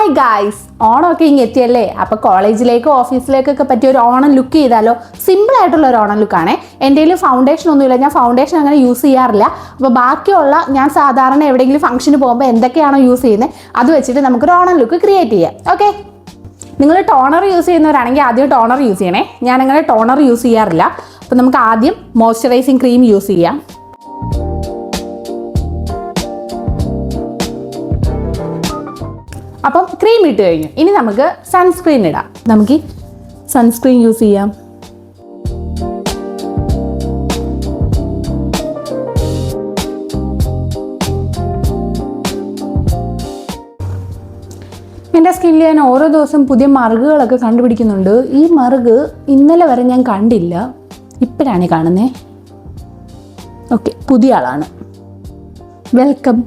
Hi guys, ഓണമൊക്കെ ഇങ്ങ് എത്തിയല്ലേ. അപ്പോൾ കോളേജിലേക്കോ ഓഫീസിലേക്കൊക്കെ പറ്റിയ ഒരു ഓണം ലുക്ക് ചെയ്താലോ? സിമ്പിൾ ആയിട്ടുള്ള ഒരു ഓണം ലുക്കാണ്. എൻ്റെ കയ്യിൽ ഫൗണ്ടേഷൻ ഒന്നുമില്ല, ഞാൻ ഫൗണ്ടേഷൻ അങ്ങനെ യൂസ് ചെയ്യാറില്ല. അപ്പോൾ ബാക്കിയുള്ള ഞാൻ സാധാരണ എവിടെയെങ്കിലും ഫംഗ്ഷന് പോകുമ്പോൾ എന്തൊക്കെയാണോ യൂസ് ചെയ്യുന്നത് അത് വെച്ചിട്ട് നമുക്കൊരു ഓണം ലുക്ക് ക്രിയേറ്റ് ചെയ്യാം. ഓക്കെ, നിങ്ങൾ ടോണർ യൂസ് ചെയ്യുന്നവരാണെങ്കിൽ ആദ്യം ടോണർ യൂസ് ചെയ്യണേ. ഞാനങ്ങനെ ടോണർ യൂസ് ചെയ്യാറില്ല. അപ്പോൾ നമുക്ക് ആദ്യം മോയ്സ്ചറൈസിങ് ക്രീം യൂസ് ചെയ്യാം. അപ്പം ക്രീം ഇട്ട് കഴിഞ്ഞു, ഇനി നമുക്ക് സൺസ്ക്രീൻ ഇടാം. നമുക്ക് സൺസ്ക്രീൻ യൂസ് ചെയ്യാം. എൻ്റെ സ്കിന്നിൽ ഞാൻ ഓരോ ദിവസം പുതിയ മറുകുകളൊക്കെ കണ്ടുപിടിക്കുന്നുണ്ട്. ഈ മറുക് ഇന്നലെ വരെ ഞാൻ കണ്ടില്ല, ഇപ്പോഴാണ് കാണുന്നത്. ഓക്കെ, പുതിയ ആളാണ്, വെൽക്കം.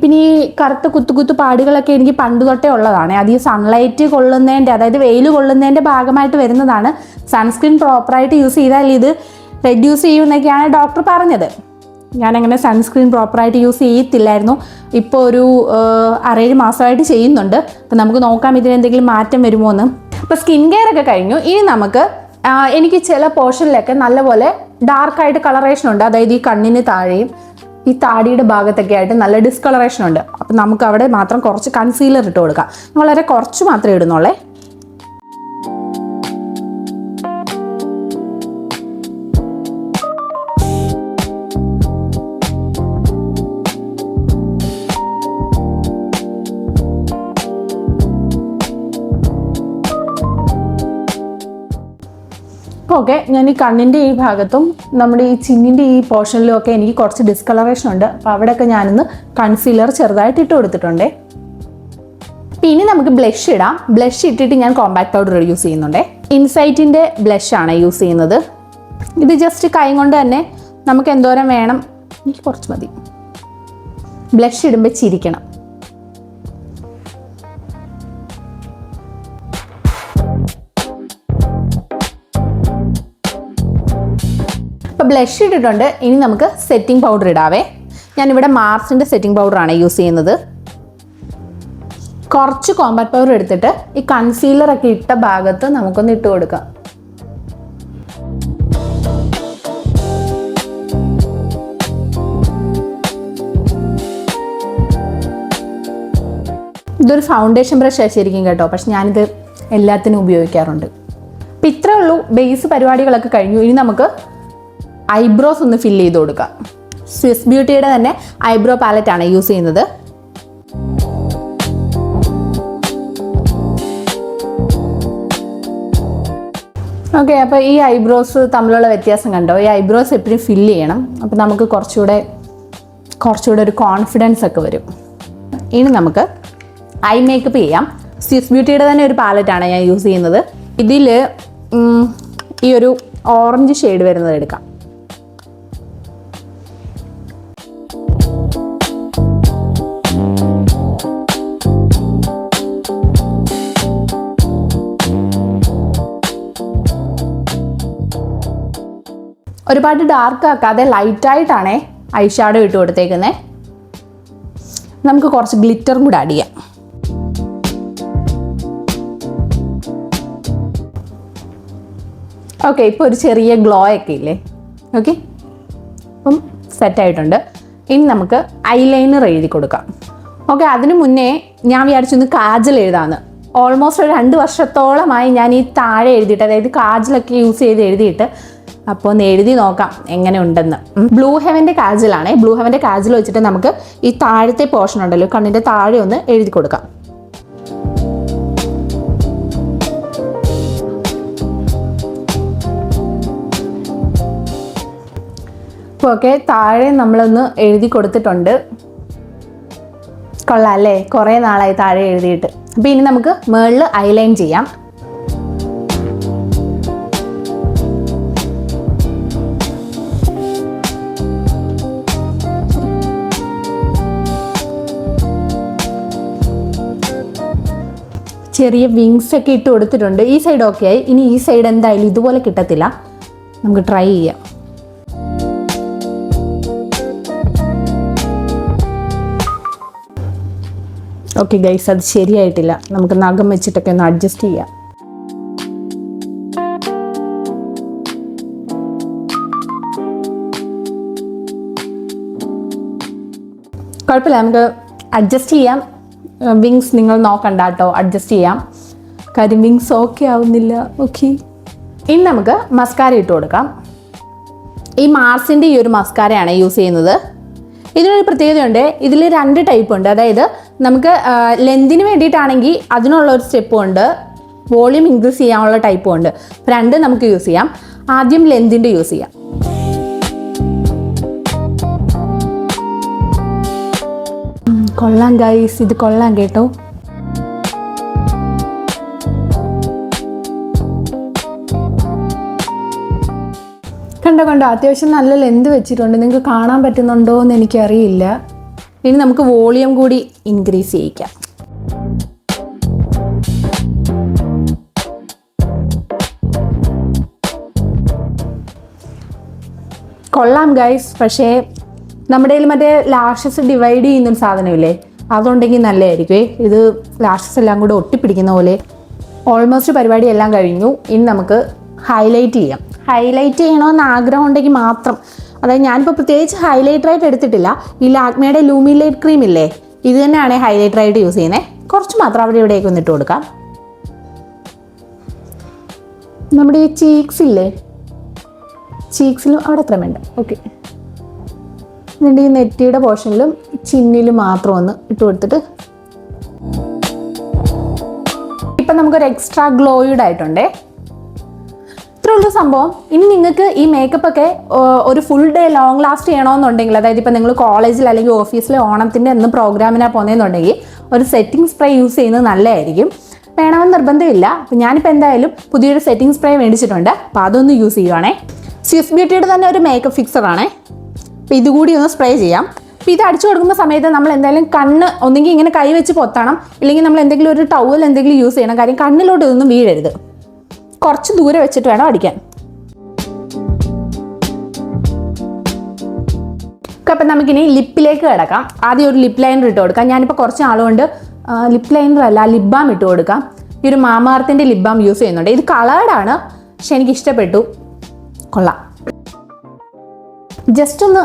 പിന്നെ ഈ കറുത്ത കുത്തു പാടുകളൊക്കെ എനിക്ക് പണ്ട് തൊട്ടേ ഉള്ളതാണ്. അത് ഈ സൺലൈറ്റ് കൊള്ളുന്നതിൻ്റെ, അതായത് വെയിൽ കൊള്ളുന്നതിൻ്റെ ഭാഗമായിട്ട് വരുന്നതാണ്. സൺസ്ക്രീൻ പ്രോപ്പറായിട്ട് യൂസ് ചെയ്താൽ ഇത് റെഡ്യൂസ് ചെയ്യുമെന്നൊക്കെയാണ് ഡോക്ടർ പറഞ്ഞത്. ഞാനങ്ങനെ സൺസ്ക്രീൻ പ്രോപ്പറായിട്ട് യൂസ് ചെയ്യത്തില്ലായിരുന്നു. ഇപ്പോൾ ഒരു 6-7 മാസമായിട്ട് ചെയ്യുന്നുണ്ട്. അപ്പം നമുക്ക് നോക്കാം ഇതിനെന്തെങ്കിലും മാറ്റം വരുമോ എന്ന്. അപ്പോൾ സ്കിൻ കെയർ ഒക്കെ കഴിഞ്ഞു. ഇനി നമുക്ക് എനിക്ക് ചില പോർഷനിലൊക്കെ നല്ലപോലെ ഡാർക്കായിട്ട് കളറേഷൻ ഉണ്ട്. അതായത് ഈ കണ്ണിന് താഴെയും ഈ താടിയുടെ ഭാഗത്തൊക്കെ ആയിട്ട് നല്ല ഡിസ്കളറേഷൻ ഉണ്ട്. അപ്പം നമുക്ക് അവിടെ മാത്രം കുറച്ച് കൺസീലർ ഇട്ട് കൊടുക്കാം. വളരെ കുറച്ച് മാത്രമേ ഇടുന്നുള്ളേ. ഓക്കെ, ഞാൻ ഈ കണ്ണിൻ്റെ ഈ ഭാഗത്തും നമ്മുടെ ഈ ചിന്നിൻ്റെ ഈ പോർഷനിലും ഒക്കെ എനിക്ക് കുറച്ച് ഡിസ്കളറേഷൻ ഉണ്ട്. അപ്പോൾ അവിടെയൊക്കെ ഞാനിന്ന് കൺസീലർ ചെറുതായിട്ട് ഇട്ട് കൊടുത്തിട്ടുണ്ട്. ഇനി നമുക്ക് ബ്ലഷ് ഇടാം. ബ്ലഷ് ഇട്ടിട്ട് ഞാൻ കോമ്പാക്ട് പൗഡർ യൂസ് ചെയ്യുന്നുണ്ട്. ഇൻസൈറ്റിൻ്റെ ബ്ലഷാണ് യൂസ് ചെയ്യുന്നത്. ഇത് ജസ്റ്റ് കൈ കൊണ്ട് തന്നെ നമുക്ക് എന്തോരം വേണം, എനിക്ക് കുറച്ച് മതി. ബ്ലഷ് ഇടുമ്പോൾ ചിരിക്കണം. ഇപ്പോൾ ബ്ലഷ് ഇട്ടിട്ടുണ്ട്. ഇനി നമുക്ക് സെറ്റിംഗ് പൗഡർ ഇടാവേ. ഞാനിവിടെ മാർസിൻ്റെ സെറ്റിംഗ് പൗഡറാണ് യൂസ് ചെയ്യുന്നത്. കുറച്ച് കോമ്പാക്ട് പൗഡർ എടുത്തിട്ട് ഈ കൺസീലറൊക്കെ ഇട്ട ഭാഗത്ത് നമുക്കൊന്ന് ഇട്ട് കൊടുക്കാം. ഇതൊരു ഫൗണ്ടേഷൻ ബ്രഷ് ശരിക്കും കേട്ടോ, പക്ഷെ ഞാനിത് എല്ലാത്തിനും ഉപയോഗിക്കാറുണ്ട്. അപ്പം ഇത്രേ ഉള്ളൂ, ബേസ് പരിപാടികളൊക്കെ കഴിഞ്ഞു. ഇനി നമുക്ക് ഐബ്രോസ് ഒന്ന് ഫില്ല് ചെയ്ത് കൊടുക്കാം. സ്വിസ് ബ്യൂട്ടിയുടെ തന്നെ ഐബ്രോ പാലറ്റാണ് യൂസ് ചെയ്യുന്നത്. ഓക്കെ, അപ്പോൾ ഈ ഐബ്രോസ് തമ്മിലുള്ള വ്യത്യാസം കണ്ടോ? ഈ ഐബ്രോസ് എപ്പോഴും ഫില്ല് ചെയ്യണം. അപ്പോൾ നമുക്ക് കുറച്ചുകൂടെ ഒരു കോൺഫിഡൻസ് ഒക്കെ വരും. ഇനി നമുക്ക് ഐ മേക്കപ്പ് ചെയ്യാം. സ്വിസ് ബ്യൂട്ടിയുടെ തന്നെ ഒരു പാലറ്റാണ് ഞാൻ യൂസ് ചെയ്യുന്നത്. ഇതിൽ ഈ ഒരു ഓറഞ്ച് ഷെയ്ഡ് വരുന്നത് എടുക്കാം. ഒരുപാട് ഡാർക്ക് ആക്കാതെ ലൈറ്റായിട്ടാണ് ഐ ഷാഡോ ഇട്ട് കൊടുത്തേക്കുന്നത്. നമുക്ക് കുറച്ച് ഗ്ലിറ്ററും കൂടെ ആഡ് ചെയ്യാം. ഓക്കെ, ഇപ്പോൾ ഒരു ചെറിയ ഗ്ലോ ഒക്കെ ഇല്ലേ? ഓക്കെ, അപ്പം സെറ്റായിട്ടുണ്ട്. ഇനി നമുക്ക് ഐലൈനർ എഴുതി കൊടുക്കാം. ഓക്കെ, അതിന് മുന്നേ ഞാൻ വിചാരിച്ചൊന്ന് കാജൽ എഴുതാമെന്ന്. ഓൾമോസ്റ്റ് ഒരു 2 വർഷത്തോളമായി ഞാൻ ഈ താഴെ എഴുതിയിട്ട്, അതായത് കാജലൊക്കെ യൂസ് ചെയ്ത് എഴുതിയിട്ട്. അപ്പോൾ ഒന്ന് എഴുതി നോക്കാം എങ്ങനെ ഉണ്ടെന്ന്. ബ്ലൂ ഹെവൻ്റെ കാജലാണ്. ബ്ലൂ ഹെവൻ്റെ കാജൽ വെച്ചിട്ട് നമുക്ക് ഈ താഴത്തെ പോർഷൻ ഉണ്ടല്ലോ, കണ്ണിൻ്റെ താഴെ ഒന്ന് എഴുതി കൊടുക്കാം. അപ്പോൾ ഓക്കെ, താഴെ നമ്മളൊന്ന് എഴുതി കൊടുത്തിട്ടുണ്ട്. കൊള്ളാം അല്ലേ? കുറേ നാളായി താഴെ എഴുതിയിട്ട്. അപ്പോൾ ഇനി നമുക്ക് മുകളിൽ ഐലൈൻ ചെയ്യാം. ചെറിയ വിങ്സ് ഒക്കെ ഇട്ട് കൊടുത്തിട്ടുണ്ട്. ഈ സൈഡ് ഓക്കെ ആയി. ഇനി ഈ സൈഡ് എന്തായാലും ഇതുപോലെ കിട്ടത്തില്ല, നമുക്ക് ട്രൈ ചെയ്യാം. ഓക്കെ ഗൈസ്, അത് ശരിയായിട്ടില്ല. നമുക്ക് നഖം വെച്ചിട്ടൊക്കെ ഒന്ന് അഡ്ജസ്റ്റ് ചെയ്യാം. കുഴപ്പമില്ല, നമുക്ക് അഡ്ജസ്റ്റ് ചെയ്യാം. വിങ്സ് നിങ്ങൾ നോക്കണ്ട കേട്ടോ, അഡ്ജസ്റ്റ് ചെയ്യാം. കാര്യം വിങ്സ് ഓക്കെ ആവുന്നില്ല. ഓക്കെ, ഇനി നമുക്ക് മസ്കാര ഇട്ട് കൊടുക്കാം. ഈ മാർസിൻ്റെ ഈ ഒരു മസ്കാരയാണ് യൂസ് ചെയ്യുന്നത്. ഇതിനൊരു പ്രത്യേകതയുണ്ട്. ഇതിൽ 2 ടൈപ്പ് ഉണ്ട്. അതായത് നമുക്ക് ലെന്തിന് വേണ്ടിയിട്ടാണെങ്കിൽ അതിനുള്ള ഒരു സ്റ്റെപ്പും ഉണ്ട്, വോളിയം ഇൻക്രീസ് ചെയ്യാനുള്ള ടൈപ്പും ഉണ്ട്. 2 നമുക്ക് യൂസ് ചെയ്യാം. ആദ്യം ലെന്തിൻ്റെ യൂസ് ചെയ്യാം. കൊള്ളാം ഗൈസ്, ഇത് കൊള്ളാം കേട്ടോ. കണ്ടോ അത്യാവശ്യം നല്ല ലെന്ത് വെച്ചിട്ടുണ്ട്. നിങ്ങൾക്ക് കാണാൻ പറ്റുന്നുണ്ടോ എന്ന് എനിക്കറിയില്ല. ഇനി നമുക്ക് വോളിയം കൂടി ഇൻക്രീസ് ചെയ്യിക്കാം. കൊള്ളാം ഗൈസ്. പക്ഷേ നമ്മുടെ കയ്യിൽ മറ്റേ ലാഷസ് ഡിവൈഡ് ചെയ്യുന്നൊരു സാധനമില്ലേ, അതുണ്ടെങ്കിൽ നല്ലതായിരിക്കും. ഇത് ലാഷസ് എല്ലാം കൂടെ ഒട്ടിപ്പിടിക്കുന്ന പോലെ. ഓൾമോസ്റ്റ് പരിപാടി എല്ലാം കഴിഞ്ഞു. ഇനി നമുക്ക് ഹൈലൈറ്റ് ചെയ്യാം. ഹൈലൈറ്റ് ചെയ്യണമെന്ന് ആഗ്രഹം ഉണ്ടെങ്കിൽ മാത്രം, അതായത് ഞാനിപ്പോൾ പ്രത്യേകിച്ച് ഹൈലൈറ്ററായിട്ട് എടുത്തിട്ടില്ല. ഈ ലാക്മേയുടെ ലൂമിലൈറ്റ് ക്രീം ഇല്ലേ, ഇത് തന്നെയാണ് ഹൈലൈറ്ററായിട്ട് യൂസ് ചെയ്യുന്നത്. കുറച്ച് മാത്രം അവിടെ ഇവിടേക്ക് ഒന്നിട്ട് കൊടുക്കാം. നമ്മുടെ ഈ ചീക്സ് ഇല്ലേ, ചീക്സിലും അവിടെ അത്ര വേണ്ട. ഓക്കെ, എന്നിട്ട് ഈ നെറ്റിയുടെ പോർഷനിലും ചിന്നിലും മാത്രം ഒന്ന് ഇട്ട് കൊടുത്തിട്ട് ഇപ്പം നമുക്കൊരു എക്സ്ട്രാ ഗ്ലോയിഡ് ആയിട്ടുണ്ടേ. ഇത്രയുള്ള സംഭവം. ഇനി നിങ്ങൾക്ക് ഈ മേക്കപ്പ് ഒക്കെ ഒരു ഫുൾ ഡേ ലോങ് ലാസ്റ്റ് ചെയ്യണമെന്നുണ്ടെങ്കിൽ, അതായത് ഇപ്പം നിങ്ങൾ കോളേജിൽ അല്ലെങ്കിൽ ഓഫീസിലെ ഓണത്തിൻ്റെ അന്ന് പ്രോഗ്രാമിനാണ് പോകുന്നതെന്നുണ്ടെങ്കിൽ ഒരു സെറ്റിംഗ് സ്പ്രേ യൂസ് ചെയ്യുന്നത് നല്ലതായിരിക്കും. വേണമെന്ന് നിർബന്ധമില്ല. അപ്പം ഞാനിപ്പോൾ എന്തായാലും പുതിയൊരു സെറ്റിംഗ് സ്പ്രേ മേടിച്ചിട്ടുണ്ട്. അപ്പോൾ അതൊന്ന് യൂസ് ചെയ്യുവാണേ. സ്വിസ് ബ്യൂട്ടിയുടെ തന്നെ ഒരു മേക്കപ്പ് ഫിക്സറാണേ. അപ്പോൾ ഇതുകൂടി ഒന്ന് സ്പ്രേ ചെയ്യാം. അപ്പോൾ ഇത് അടിച്ചു കൊടുക്കുന്ന സമയത്ത് നമ്മൾ എന്തായാലും കണ്ണ് ഒന്നെങ്കിൽ ഇങ്ങനെ കൈ വെച്ച് പൊത്തണം, ഇല്ലെങ്കിൽ നമ്മൾ എന്തെങ്കിലും ഒരു ടവൽ എന്തെങ്കിലും യൂസ് ചെയ്യണം. കാര്യം കണ്ണിലോട്ട് ഇതൊന്നും വീഴരുത്. കുറച്ച് ദൂരെ വെച്ചിട്ട് വേണം അടിക്കാൻ. അപ്പം നമുക്കിനി ലിപ്പിലേക്ക് കിടക്കാം. ആദ്യം ഒരു ലിപ്പ് ലൈനർ ഇട്ട് കൊടുക്കാം. ഞാനിപ്പോൾ കുറച്ച് നാളുകൊണ്ട് ലിപ്പ് ലൈനർ അല്ല, ലിപ് ബാം ഇട്ട് കൊടുക്കാം. ഈ ഒരു മാമാർത്തിൻ്റെ ലിപ് ബാം യൂസ് ചെയ്യുന്നുണ്ട്. ഇത് കളേർഡാണ്, പക്ഷെ എനിക്ക് ഇഷ്ടപ്പെട്ടു. കൊള്ളാം. ജസ്റ്റ് ഒന്ന്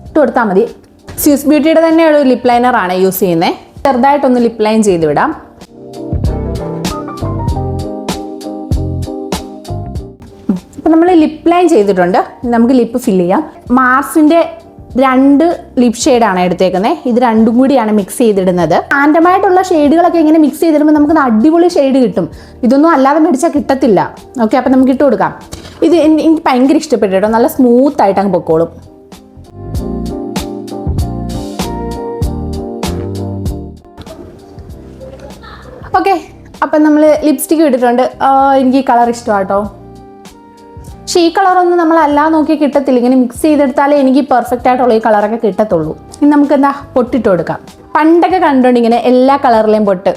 ഇട്ട് കൊടുത്താൽ മതി. സ്വിസ് ബ്യൂട്ടിയുടെ തന്നെ ഒരു ലിപ്പ് ലൈനറാണ് യൂസ് ചെയ്യുന്നത്. ചെറുതായിട്ടൊന്ന് ലിപ്പ് ലൈൻ ചെയ്ത് വിടാം. അപ്പം നമ്മൾ ലിപ്പ് ലൈൻ ചെയ്തിട്ടുണ്ട്. നമുക്ക് ലിപ്പ് ഫില്ല് ചെയ്യാം. മാർസിൻ്റെ 2 ലിപ് ഷെയ്ഡാണ് എടുത്തേക്കുന്നത്. ഇത് 2 കൂടിയാണ് മിക്സ് ചെയ്തിടുന്നത്. റാൻഡമായിട്ടുള്ള ഷെയ്ഡുകളൊക്കെ ഇങ്ങനെ മിക്സ് ചെയ്തിടുമ്പോൾ നമുക്ക് അടിപൊളി ഷെയ്ഡ് കിട്ടും. ഇതൊന്നും അല്ലാതെ മേടിച്ചാൽ കിട്ടത്തില്ല. ഓക്കെ, അപ്പം നമുക്ക് ഇട്ട് കൊടുക്കാം. ഇത് എനിക്ക് ഭയങ്കര ഇഷ്ടപ്പെട്ടു കേട്ടോ. നല്ല സ്മൂത്ത് ആയിട്ട് അങ്ങ് പൊക്കോളും. ഓക്കെ, അപ്പം നമ്മൾ ലിപ്സ്റ്റിക്ക് ഇട്ടിട്ടുണ്ട്. എനിക്ക് ഈ കളർ ഇഷ്ടമാട്ടോ. പക്ഷേ ഈ കളറൊന്നും നമ്മൾ അല്ലാതെ നോക്കി കിട്ടത്തില്ല. ഇങ്ങനെ മിക്സ് ചെയ്തെടുത്താലേ എനിക്ക് പെർഫെക്റ്റ് ആയിട്ടുള്ള ഈ കളറൊക്കെ കിട്ടത്തുള്ളൂ. ഇനി നമുക്ക് എന്താ പൊട്ടിട്ട് കൊടുക്കാം. പണ്ടൊക്കെ കണ്ടുകൊണ്ട് ഇങ്ങനെ എല്ലാ കളറിലെയും പൊട്ട്.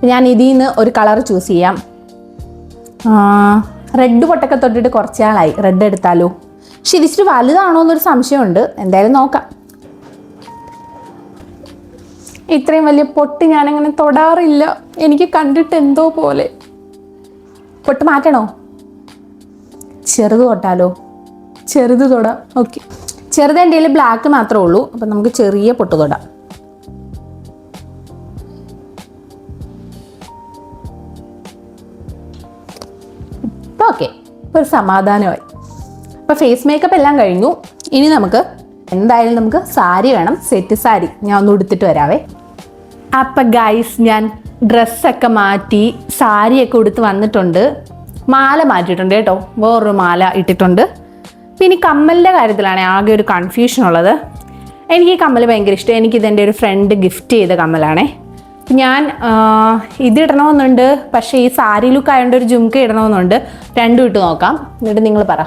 ഞാൻ ഇതിൽ നിന്ന് ഒരു കളർ ചൂസ് ചെയ്യാം. റെഡ് പൊട്ടൊക്കെ തൊട്ടിട്ട് കുറച്ച് നാളായി. റെഡ് എടുത്താലോ? പക്ഷെ ഇതിച്ചിട്ട് വലുതാണോ എന്നൊരു സംശയമുണ്ട്. എന്തായാലും നോക്കാം. ഇത്രയും വലിയ പൊട്ട് ഞാനങ്ങനെ തൊടാറില്ല. എനിക്ക് കണ്ടിട്ട് എന്തോ പോലെ. പൊട്ട് മാറ്റണോ? ചെറുത് തൊട്ടാലോ? ചെറുത് തൊടാം. ഓക്കെ, ചെറുത് എൻ്റെ കയ്യിൽ ബ്ലാക്ക് മാത്രമേ ഉള്ളൂ. അപ്പം നമുക്ക് ചെറിയ പൊട്ട് തൊടാം. ഓക്കെ, ഒരു സമാധാനമായി. അപ്പോൾ ഫേസ് മേക്കപ്പ് എല്ലാം കഴിഞ്ഞു. ഇനി നമുക്ക് എന്തായാലും നമുക്ക് സാരി വേണം. സെറ്റ് സാരി ഞാൻ ഒന്ന് ഉടുത്തിട്ട് വരാവേ. അപ്പം ഗൈസ്, ഞാൻ ഡ്രസ്സൊക്കെ മാറ്റി സാരിയൊക്കെ ഉടുത്ത് വന്നിട്ടുണ്ട്. മാല മാറ്റിയിട്ടുണ്ട് കേട്ടോ. വേറൊരു മാല ഇട്ടിട്ടുണ്ട്. പിന്നെ കമ്മലിൻ്റെ കാര്യത്തിലാണ് ആകെ ഒരു കൺഫ്യൂഷൻ ഉള്ളത്. എനിക്ക് ഈ കമ്മൽ ഭയങ്കര ഇഷ്ടം. എനിക്കിതെൻ്റെ ഒരു ഫ്രണ്ട് ഗിഫ്റ്റ് ചെയ്ത കമ്മലാണേ. ഞാൻ ഇതിടണമെന്നുണ്ട്, പക്ഷേ ഈ സാരി ലുക്ക് ആയതുകൊണ്ട് ഒരു ജുംക്ക ഇടണമെന്നുണ്ട്. 2 ഇട്ട് നോക്കാം, എന്നിട്ട് നിങ്ങൾ പറ.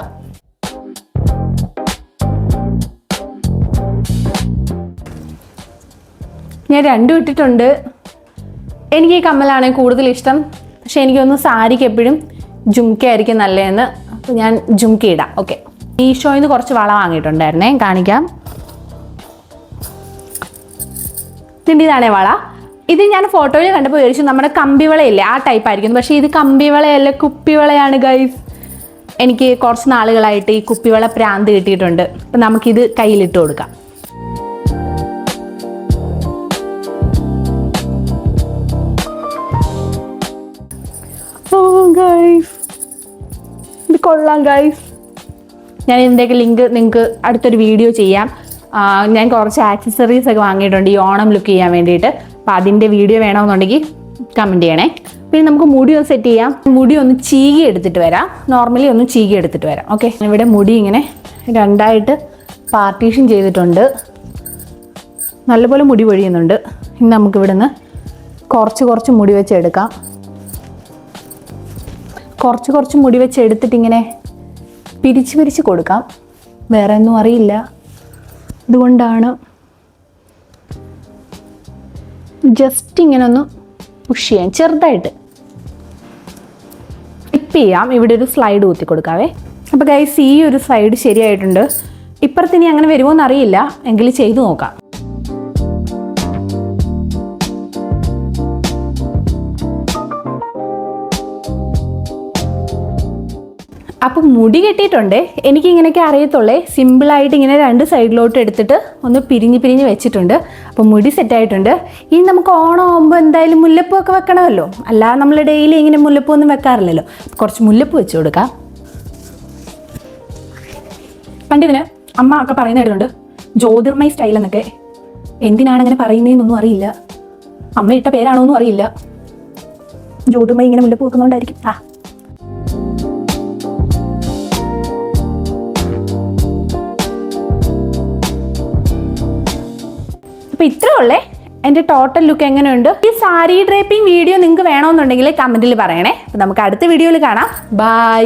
ഞാൻ 2 ഇട്ടിട്ടുണ്ട്. എനിക്ക് ഈ കമ്മലാണ് കൂടുതൽ ഇഷ്ടം. പക്ഷെ എനിക്കൊന്ന് സാരിക്ക് എപ്പോഴും ജുംക്ക ആയിരിക്കും നല്ലതെന്ന്. അപ്പോൾ ഞാൻ ജുംക്ക ഇടാം. ഓക്കെ, മീഷോയിൽ നിന്ന് കുറച്ച് വള വാങ്ങിയിട്ടുണ്ടായിരുന്നേ, കാണിക്കാം. ഇതിൻ്റെ ഇതാണേ വള. ഇത് ഞാൻ ഫോട്ടോയിൽ കണ്ടപ്പോൾ വിചാരിച്ചു നമ്മുടെ കമ്പിവളയില്ലേ ആ ടൈപ്പ് ആയിരിക്കും, പക്ഷേ ഇത് കമ്പിവളയല്ല, കുപ്പിവളയാണ് ഗൈസ്. എനിക്ക് കുറച്ച് നാളുകളായിട്ട് ഈ കുപ്പിവള പ്രാന്ത് കിട്ടിയിട്ടുണ്ട്. അപ്പം നമുക്കിത് കയ്യിലിട്ട് കൊടുക്കാം. ഇത് കൊള്ളാം ഗൈസ്. ഞാൻ ഇതിൻ്റെയൊക്കെ ലിങ്ക് നിങ്ങൾക്ക് അടുത്തൊരു വീഡിയോ ചെയ്യാം. ഞാൻ കുറച്ച് ആക്സസറീസ് ഒക്കെ വാങ്ങിയിട്ടുണ്ട് ഈ ഓണം ലുക്ക് ചെയ്യാൻ വേണ്ടിയിട്ട്. അപ്പോൾ അതിൻ്റെ വീഡിയോ വേണമെന്നുണ്ടെങ്കിൽ കമൻറ്റ് ചെയ്യണേ. പിന്നെ നമുക്ക് മുടി ഒന്ന് സെറ്റ് ചെയ്യാം. മുടി ഒന്ന് ചീകി എടുത്തിട്ട് വരാം. നോർമലി ഒന്ന് ചീകി എടുത്തിട്ട് വരാം. ഓക്കെ, ഇവിടെ മുടി ഇങ്ങനെ രണ്ടായിട്ട് പാർട്ടീഷൻ ചെയ്തിട്ടുണ്ട്. നല്ലപോലെ മുടി പൊഴിയുന്നുണ്ട്. ഇനി നമുക്കിവിടെ നിന്ന് കുറച്ച് മുടി വെച്ച് എടുക്കാം. കുറച്ച് മുടി വെച്ച് എടുത്തിട്ട് ഇങ്ങനെ പിരിച്ച് കൊടുക്കാം. വേറെ ഒന്നും അറിയില്ല, അതുകൊണ്ടാണ് ജസ്റ്റ് ഇങ്ങനെ ഒന്ന് പുഷ് ചെയ്യാം ചെറുതായിട്ട്. ടിപ്പ് ചെയ്യാം. ഇവിടെ ഒരു സ്ലൈഡ് ഊത്തി കൊടുക്കാവേ. അപ്പോൾ ഗൈസ് ഈ ഒരു സൈഡ് ശരിയായിട്ടുണ്ട്. ഇപ്പുറത്തിനി അങ്ങനെ വരുമോ എന്നറിയില്ല, എങ്കിലും ചെയ്തു നോക്കാം. അപ്പം മുടി കെട്ടിയിട്ടുണ്ട്. എനിക്ക് ഇങ്ങനെയൊക്കെ അറിയത്തുള്ളേ. സിമ്പിളായിട്ട് ഇങ്ങനെ രണ്ട് സൈഡിലോട്ട് എടുത്തിട്ട് ഒന്ന് പിരിഞ്ഞ് വെച്ചിട്ടുണ്ട്. അപ്പോൾ മുടി സെറ്റായിട്ടുണ്ട്. ഇനി നമുക്ക് ഓണം ആകുമ്പോൾ എന്തായാലും മുല്ലപ്പൂ ഒക്കെ വെക്കണമല്ലോ. അല്ലാതെ നമ്മൾ ഡെയിലി ഇങ്ങനെ മുല്ലപ്പൂ ഒന്നും വെക്കാറില്ലല്ലോ. കുറച്ച് മുല്ലപ്പൂ വെച്ച് കൊടുക്കാം. പണ്ടിതിന് അമ്മ ഒക്കെ പറയുന്ന കേട്ടിട്ടുണ്ട് ജ്യോതിർമയി സ്റ്റൈൽ എന്നൊക്കെ. എന്തിനാണ് അങ്ങനെ പറയുന്നതെന്നൊന്നും അറിയില്ല. അമ്മ ഇട്ട പേരാണോന്നും അറിയില്ല. ജ്യോതിർമയി ഇങ്ങനെ മുല്ലപ്പൂ വെക്കുന്നതുകൊണ്ടായിരിക്കും. അപ്പോൾ ഇത്രേ ഉള്ളേ എൻ്റെ ടോട്ടൽ ലുക്ക് എങ്ങനെയുണ്ട്. ഈ സാരി ഡ്രേപ്പിംഗ് വീഡിയോ നിങ്ങൾക്ക് വേണമെന്നുണ്ടെങ്കിൽ കമൻറ്റിൽ പറയണേ. അപ്പോൾ നമുക്ക് അടുത്ത വീഡിയോയിൽ കാണാം. ബൈ.